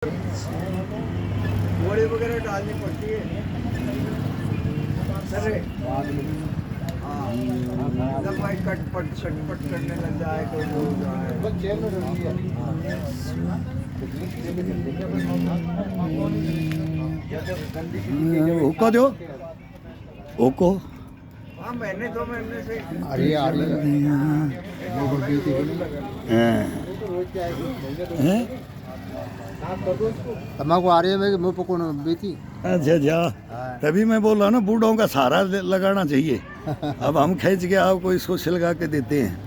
घोड़े वगैरह डालनी पड़ती है सर। हाँ, जब भाई कटपट छटपट करने लग जाए तो हो जाए। ओको दो ओको हाँ महीने 2 महीने से आ रही है तम्बाकू आ रही है मैं मुँह पकड़ बीती। अच्छा अच्छा, तभी मैं बोल रहा ना बूढ़ों का सहारा लगाना चाहिए। अब हम खींच के आपको इसको सिलगा के देते हैं।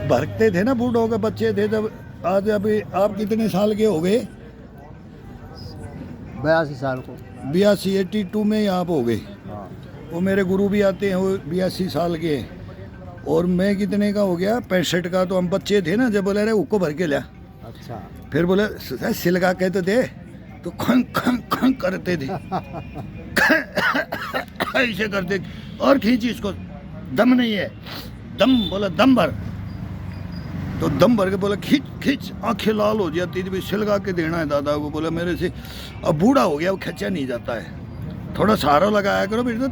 भरते थे ना बूढ़ों के बच्चे थे जब। आज अभी आप कितने साल के हो गए? 82 साल को। 82 82 में आप हो गए। वो मेरे गुरु भी आते हैं, वो 82 साल के हैं। और मैं कितने का हो गया? 65 का। तो हम बच्चे थे ना, जब बोले अरे उसको भर के लिया। अच्छा। फिर बोले सिलगा कहते थे तो खंग खंग खंग करते थे। ऐसे करते और खींची इसको, दम नहीं है, दम बोला दम भर। तो दम भर के बोला खींच खींच, आंखें लाल हो जाती थी। सिलगा के देना है दादा को। बोला मेरे से अब बूढ़ा हो गया, वो खींचा नहीं जाता है, थोड़ा सहारा लगाया करो। फिर तो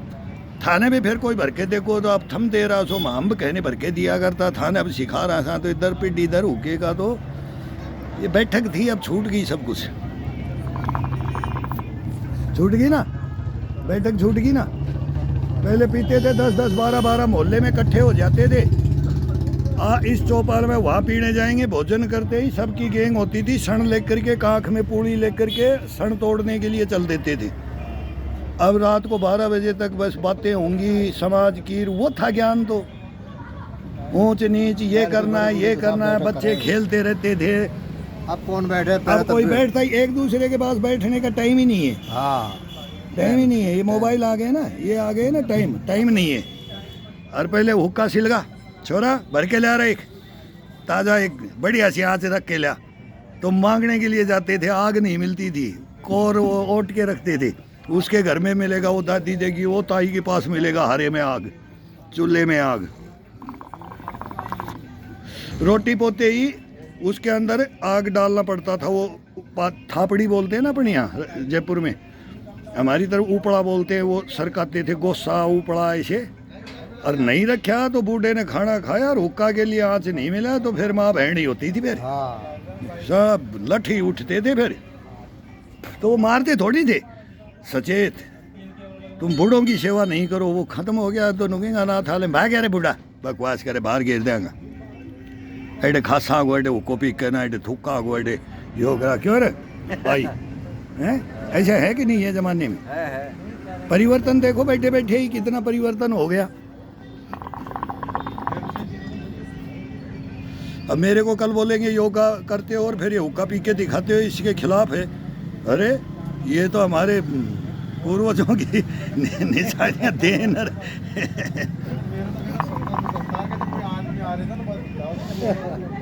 थाने में फिर कोई भर के देखो तो आप थम दे रहा सो, हम कहने भर के दिया करता थाने। अब सिखा रहा था तो इधर पिट इधर हुकेगा। तो ये बैठक थी, अब छूट गई सब कुछ, छूट गई ना, बैठक छूट गई ना। पहले पीते थे 10-10 12-12 मोहल्ले में इकट्ठे हो जाते थे। इस चौपाल में वहाँ पीने जाएंगे, भोजन करते ही सबकी गैंग होती थी। सण लेकर के, कांख में पूड़ी लेकर के सण तोड़ने के लिए चल देते थे। अब रात को 12 बजे तक बस बातें होंगी समाज की। वो था ज्ञान तो, ऊंच नीच, ये करना है ये करना है, बच्चे खेलते रहते थे। अब कौन बैठे? अब कोई बैठता ही, एक दूसरे के पास बैठने का टाइम ही नहीं है। हाँ, टाइम ही नहीं है। ये मोबाइल आ गए ना, ये आ गए ना, टाइम नहीं है। और पहले हुक्का सिलगा, छोरा भर के ला रहा एक ताज़ा, एक बढ़िया सी आँच रख के ला। तो मांगने के लिए जाते थे, आग नहीं मिलती थी, कोर वो ओट के रखते थे। उसके घर में मिलेगा, वो दादी देगी, वो ताई के पास मिलेगा हारे में आग, चूल्हे में आग। रोटी पोते ही उसके अंदर आग डालना पड़ता था। वो थापड़ी बोलते हैं ना अपने यहाँ जयपुर में, हमारी तरफ ऊपड़ा बोलते हैं। वो सरकाते थे, गोसा ऊपड़ा ऐसे। और नहीं रखा तो बूढ़े ने खाना खाया और हुक्का के लिए आँच नहीं मिला तो फिर माँ बहन ही होती थी। फिर सब लठी उठते थे फिर, तो वो मारते थोड़ी थे। सचेत, तुम बूढ़ों की सेवा नहीं करो, वो खत्म हो गया तो नुकेगा ना थाले भाग रे बूढ़ा, बकवास करे बाहर गिर देगा। एडे खासा गो, एडे हुक्को पी के ना, एडे थुक्का गो, एडे योगा क्यों रे भाई हैं? ऐसा है कि नहीं है जमाने में? है। परिवर्तन देखो, बैठे बैठे ही कितना परिवर्तन हो गया। अब मेरे को कल बोलेंगे योगा करते हो और फिर ये हुक्का पी के दिखाते हो, इसके खिलाफ है। अरे ये तो हमारे पूर्वजों की निशानियां देन।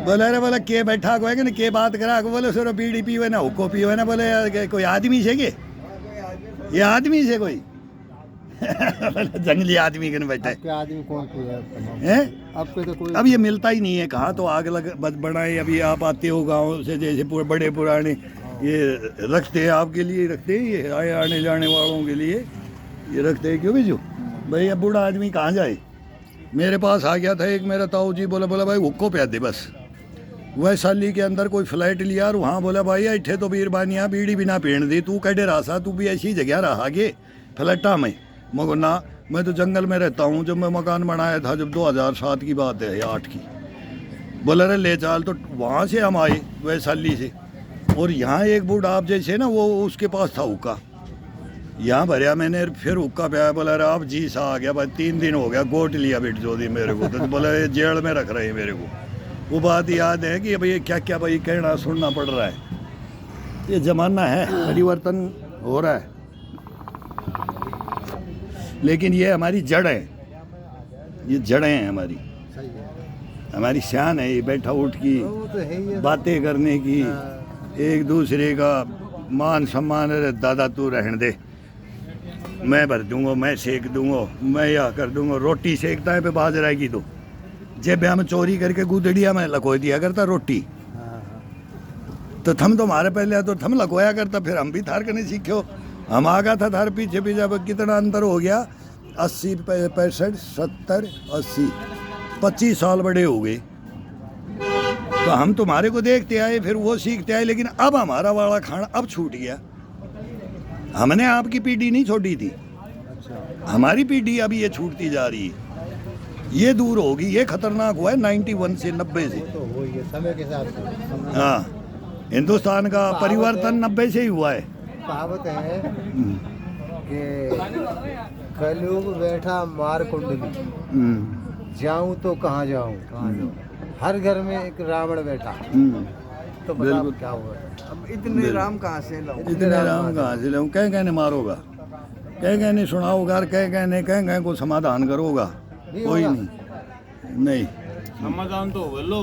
बोले अरे बोला के बैठा को है कि के बात करा को, बोले सर बीड़ी पीवे ना हुक्को पीवे ना। बोले कोई आदमी से के ये आदमी से कोई जंगली आदमी के बैठा है। आदमी कौन है? आपके तो कोई अब ये मिलता ही नहीं है। कहाँ तो आग लग बनाए। अभी आप आते हो गाँव से, जैसे बड़े पुराने ये रखते हैं, आपके लिए रखते हैं, ये आए आने जाने वालों के लिए ये रखते हैं। क्यों भी जो भाई अब बूढ़ा आदमी कहाँ जाए? मेरे पास आ गया था एक मेरा ताऊ जी, बोला भाई हुक्को पे दे बस। वैशाली के अंदर कोई फ्लाइट लिया और वहाँ बोला भाई ऐठे तो बीरबानिया बीड़ी बिना पीण दी, तू कड़े रहा सा, तू भी ऐसी जगह रहा आगे फ्लैटा में। मगर ना, मैं तो जंगल में रहता हूँ। जब मैं मकान बनाया था, जब 2007 की बात है या 8 की, बोला अरे ले चाल। तो वहाँ से हम आए वैशाली से, और यहाँ एक बूढ़ा आप जैसे ना, वो उसके पास था हुक्का, यहाँ भरया मैंने, फिर हुक्का पे बोला अरे आप जी सा आ गया भाई, 3 दिन हो गया, गोट लिया बेट जो दी मेरे को। तो बोला ये जेल में रख रहे हैं मेरे को। वो बात याद है कि भाई क्या क्या भाई कहना सुनना पड़ रहा है। ये ज़माना है, परिवर्तन हो रहा है, लेकिन ये हमारी जड़ है, ये जड़ें हैं हमारी, हमारी शान है। ये बैठा उठ की बातें करने की, एक दूसरे का मान सम्मान। दादा तू रहने दे, मैं भर दूंगा, मैं सेक दूंगा, मैं यह कर दूंगा। रोटी सेकता है पे बाजरा की तो जेब में चोरी करके गुदड़िया में लको दिया करता रोटी। तो थम तो हमारे पहले तो थम लकोया करता, फिर हम भी थार करने सीखे। हम आ गया था थार पीछे पीछे। अब कितना अंतर हो गया, 80 65 70 80 25 साल बड़े हो गए। तो हम तुम्हारे को देखते आए, फिर वो सीखते आए, लेकिन अब हमारा वाला खाना अब छूट गया। हमने आपकी पीढ़ी नहीं छोड़ी थी, हमारी पीढ़ी अभी ये छूटती जा रही है। ये दूर होगी, ये खतरनाक हुआ है 91 से 90 से। तो वो ये समय के साथ से हाँ, हिंदुस्तान का परिवर्तन 90 से ही हुआ है। कहावत है कि कलयुग बैठा मार कुंडली, जाऊं तो कहाँ जाऊं, हर घर में एक रावण बैठा। तो बताओ बिल्कुल। क्या हुआ। अब इतने राम कहाँ से लाऊं? इतने राम कहाँ से लाऊं? कह कहने मारोगा, कह कहने सुनाओगा, कह कहने को समाधान करोगा, कोई नहीं। समाधान तो लो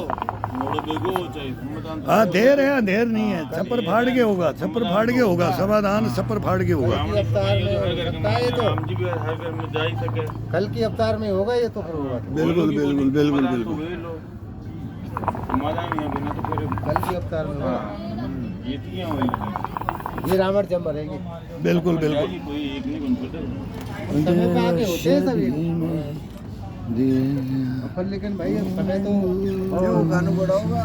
मोड़ो देखो चाहिए समाधान तो हाँ, देर है, अंधेर नहीं है। छप्पर फाड़ के होगा, छप्पर फाड़ के होगा समाधान, छप्पर फाड़ के होगा। कल की अवतार में लगता है ये तो, राम जी भी हर घर में जा ही सके। कल की अवतार में होगा ये तो फिर होगा। बिल्कुल बिल्कुल बिल्कुल समाधान तो बिल्कुल। वही लो, समाधान है बिना तो फिर कल की अवतार में होगा। ये तीन हुई ये रावण जब मरेंगे बिल्कुल बिल्कुल। कोई एक नहीं बन सकता। समय पे आगे होते हैं सभी। पर लेकिन भाई अब समय तो जो गानू बड़ा होगा